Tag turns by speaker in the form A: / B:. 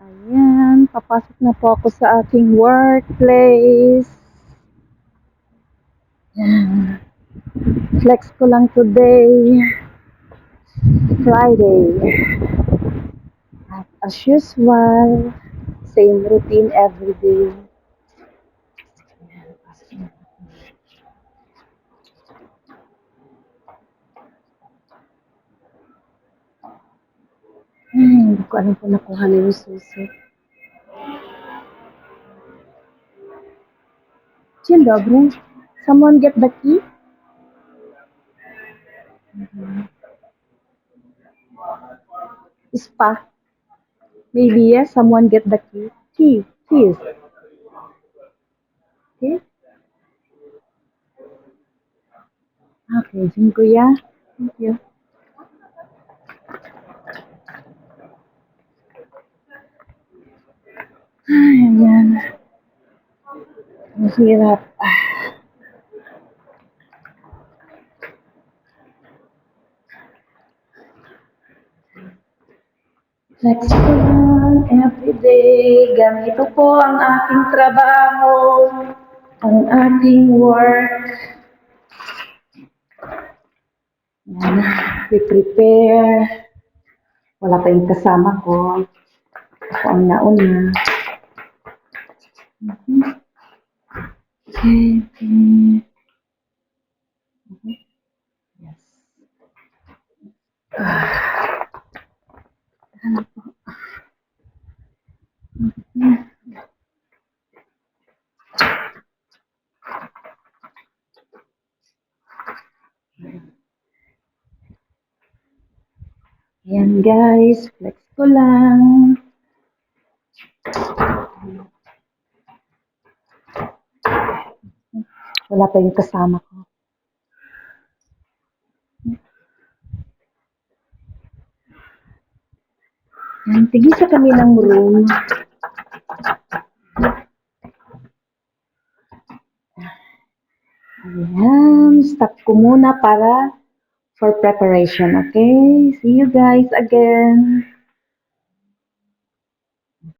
A: Ayan, papasok na po ako sa aking workplace. Ayan. Flex ko lang today, Friday. At as usual, same routine every day. Hindi ko alam kung nakuha na yung susi. Dzień dobry. Someone get the key? Spa. Maybe yes, someone get the key. Keys. Okay? Okay, dziękuję. Thank you. Ay, ayan. Ang hirap. Flex ko lang everyday. Ganito po ang aking trabaho. Ang ating work. Yan. Prepare. Wala pa yung kasama ko. Ako ang nauna. Okay. Yes. Ayan guys, flex ko lang. Wala pa yung kasama ko. Ayan, tigisa kami ng room. Ayan, stop ko muna para for preparation, okay? See you guys again.